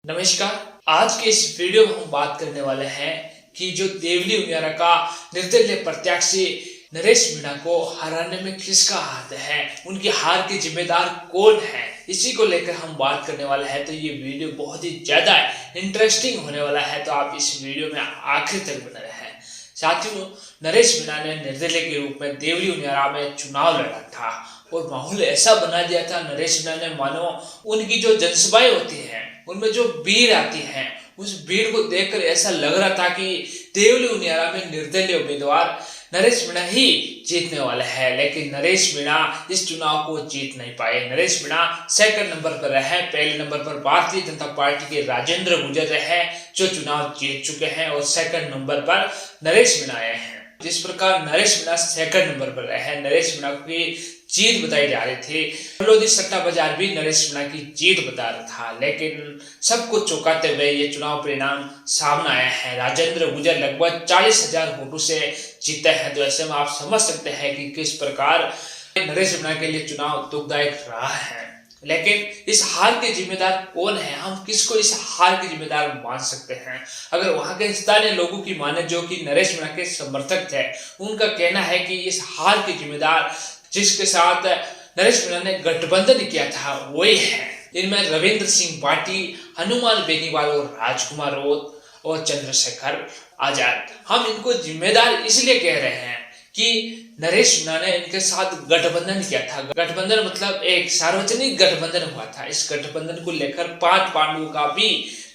नमस्कार। आज के इस वीडियो में हम बात करने वाले हैं कि जो देवली उनियारा का निर्दलीय प्रत्याशी नरेश मीणा को हराने में किसका हाथ है, उनकी हार के जिम्मेदार कौन है, इसी को लेकर हम बात करने वाले हैं। तो ये वीडियो बहुत ही ज्यादा इंटरेस्टिंग होने वाला है, तो आप इस वीडियो में आखिर तक बने रहें। साथियों, नरेश मीणा ने निर्दलीय के रूप में देवली उनियारा में चुनाव लड़ा था और माहौल ऐसा बना दिया था नरेश मीणा ने, मानो उनकी जो जनसभाएं होती हैं उनमें जो भीड़ आती है, उस भीड़ को देखकर ऐसा लग रहा था कि देवली उनियारा में निर्दलीय उम्मीदवार नरेश मीणा ही जीतने वाला है। लेकिन नरेश मीणा इस चुनाव को जीत नहीं पाए। नरेश मीणा सेकंड नंबर पर रहे। पहले नंबर पर भारतीय जनता पार्टी के राजेंद्र गुर्जर रहे, जो चुनाव जीत चुके हैं, और सेकंड नंबर पर नरेश मीणा आए हैं। जिस प्रकार नरेश मीणा सेकंड नंबर पर रहे, नरेश मीणा की जीत बताई जा रही थी। लोधी सट्टा बाजार भी नरेश मीणा की जीत बता रहा था, लेकिन सबको चौंकाते हुए ये चुनाव परिणाम सामने आया है। राजेंद्र गुर्जर लगभग 40,000 वोटों से जीते हैं। तो ऐसे में आप समझ सकते हैं कि किस प्रकार नरेश मीणा के लिए चुनाव दुखदायक रहा है। लेकिन इस हार के जिम्मेदार कौन है, हम किसको इस हार के जिम्मेदार मान सकते हैं? अगर वहां के स्थानीय लोगों की माने, जो कि नरेश मीणा के समर्थक थे, उनका कहना है कि इस हार के जिम्मेदार जिसके साथ नरेश मीणा ने गठबंधन किया था वही है। इनमें रविंद्र सिंह भाटी, हनुमान बेनीवाल और राजकुमार राउत और चंद्रशेखर आजाद। हम इनको जिम्मेदार इसलिए कह रहे हैं कि नरेश मीणा ने इनके साथ गठबंधन किया था। गठबंधन मतलब एक सार्वजनिक गठबंधन हुआ था। इस गठबंधन को लेकर 5 पांडवों का भी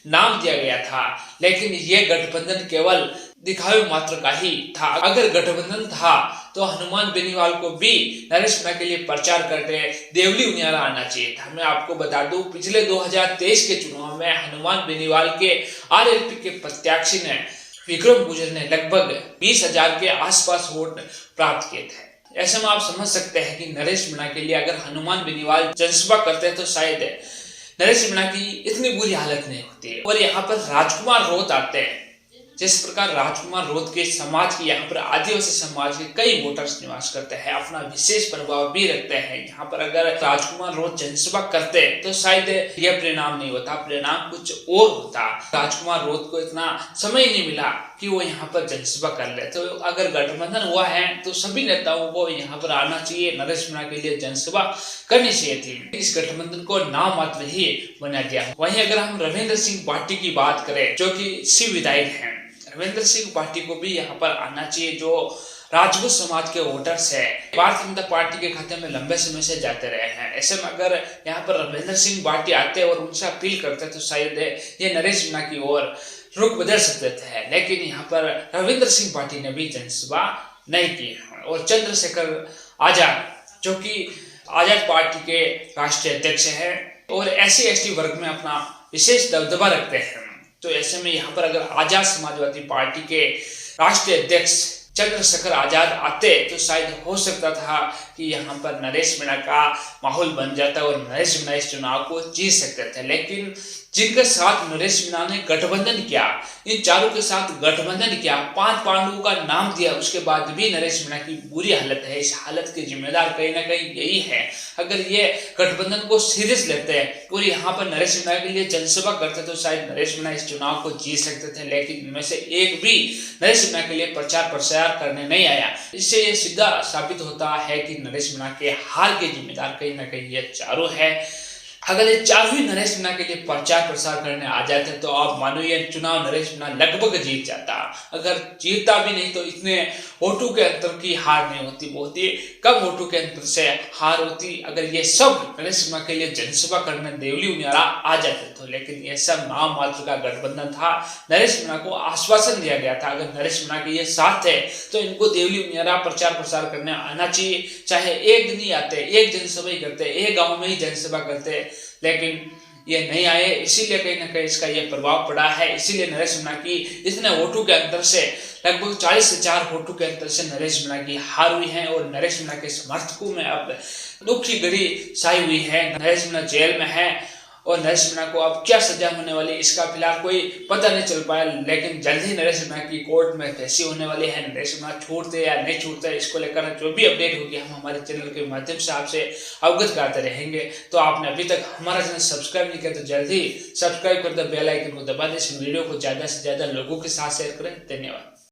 नाम दिया गया था, लेकिन यह गठबंधन केवल दिखावे मात्र का ही था। अगर गठबंधन था तो हनुमान बेनीवाल को भी नरेश मीणा के लिए प्रचार करके देवली उनियारा आना चाहिए था। मैं आपको बता दूं, पिछले 2023 के चुनाव में हनुमान बेनीवाल के आरएलपी के प्रत्याशी ने विक्रम गुर्जर ने लगभग 20,000 के आसपास वोट प्राप्त किए थे। ऐसे में आप समझ सकते हैं कि नरेश मीणा के लिए अगर हनुमान बेनीवाल जनसभा करते तो शायद नरेश मीणा की इतनी बुरी हालत नहीं होती। और यहाँ पर राजकुमार राउत आते हैं। जिस प्रकार राजकुमार राउत के समाज की, यहाँ पर आदिवासी समाज के कई वोटर्स निवास करते हैं, अपना विशेष प्रभाव भी रखते हैं। यहाँ पर अगर राजकुमार राउत जनसभा करते तो शायद यह परिणाम नहीं होता, परिणाम कुछ और होता। राजकुमार राउत को इतना समय नहीं मिला कि वो यहाँ पर जनसभा कर ले। तो अगर गठबंधन हुआ है तो सभी नेताओं को यहाँ पर आना चाहिए, नरेश मीणा के लिए जनसभा करनी चाहिए थी। इस गठबंधन को नाम मात्र ही बना दिया। वहीं अगर हम रविंद्र सिंह भाटी की बात करें, जो कि शिव विधायक हैं, रविंद्र सिंह भाटी को भी यहाँ पर आना चाहिए, जो राजपूत समाज के वोटर्स है, भारतीय जनता पार्टी के खाते में लंबे समय से जाते रहे हैं। ऐसे में अगर यहाँ पर रविंद्र सिंह भाटी आते और उनसे अपील करते तो शायद ये नरेश मीणा की ओर रुख बदल सकते थे। लेकिन यहाँ पर रविंद्र सिंह भाटी ने भी जनसभा नहीं की। और चंद्रशेखर आजाद, जो कि आजाद पार्टी के राष्ट्रीय अध्यक्ष है और SC/ST वर्ग में अपना विशेष दबदबा रखते हैं, तो ऐसे में यहाँ पर अगर आजाद समाजवादी पार्टी के राष्ट्रीय अध्यक्ष चंद्रशेखर आजाद आते तो शायद हो सकता था कि यहाँ पर नरेश मीणा का माहौल बन जाता और नरेश मीणा इस चुनाव को जीत सकते थे। लेकिन जिनके साथ नरेश मीणा ने गठबंधन किया, इन चारों के साथ गठबंधन किया, 5 पांडवों का नाम दिया, उसके बाद भी नरेश मीणा की बुरी हालत है। इस हालत के जिम्मेदार कहीं ना कहीं यही है। अगर ये गठबंधन को सीरियस लेते हैं और यहाँ पर नरेश मीणा के लिए जनसभा करते तो शायद नरेश मीणा इस चुनाव को जीत सकते थे। लेकिन इनमें से एक भी नरेश मीणा के लिए प्रचार प्रसार करने नहीं आया। इससे ये सीधा साबित होता है कि नरेश मीणा के हार के जिम्मेदार कहीं ना कहीं ये चारों है। अगर ये चारों ही नरेश मीणा के लिए प्रचार प्रसार करने आ जाते तो आप मानो ये चुनाव नरेश मीणा लगभग जीत जाता। अगर जीतता भी नहीं तो इतने वोटों के अंतर की हार नहीं होती, बहुत ही कम वोटों के अंतर से हार होती अगर ये सब नरेश मीणा के लिए जनसभा करने देवली उनियारा आ जाते तो। लेकिन ये सब नाम मात्र का गठबंधन था। नरेश मीणा को आश्वासन दिया गया था अगर नरेश मीणा के ये साथ है तो इनको देवली उनियारा प्रचार प्रसार करने आना चाहिए, चाहे एक दिन ही आते, एक जनसभा ही करते, एक गाँव में ही जनसभा करते, लेकिन ये नहीं आए। इसीलिए कहीं ना कहीं इसका ये प्रभाव पड़ा है। इसीलिए नरेश मीणा की इतने वोटों के अंतर से, लगभग 40,000 वोटों के अंतर से नरेश मीणा की हार हुई है। और नरेश मीणा के समर्थकों में अब दुख की घड़ी छाई हुई है। नरेश मीणा जेल में है और नरेश मीणा को अब क्या सजा होने वाली इसका फिलहाल कोई पता नहीं चल पाया, लेकिन जल्द ही नरेश मीणा की कोर्ट में पेशी होने वाली है। नरेश मीणा छूटते या नहीं छूटते इसको लेकर जो भी अपडेट होगी हम हमारे चैनल के माध्यम से आपसे अवगत कराते रहेंगे। तो आपने अभी तक हमारा चैनल सब्सक्राइब नहीं किया तो जल्द ही सब्सक्राइब कर दो, बेल आइकन को दबा दें, इस वीडियो को ज्यादा से ज्यादा लोगों के साथ शेयर करें। धन्यवाद।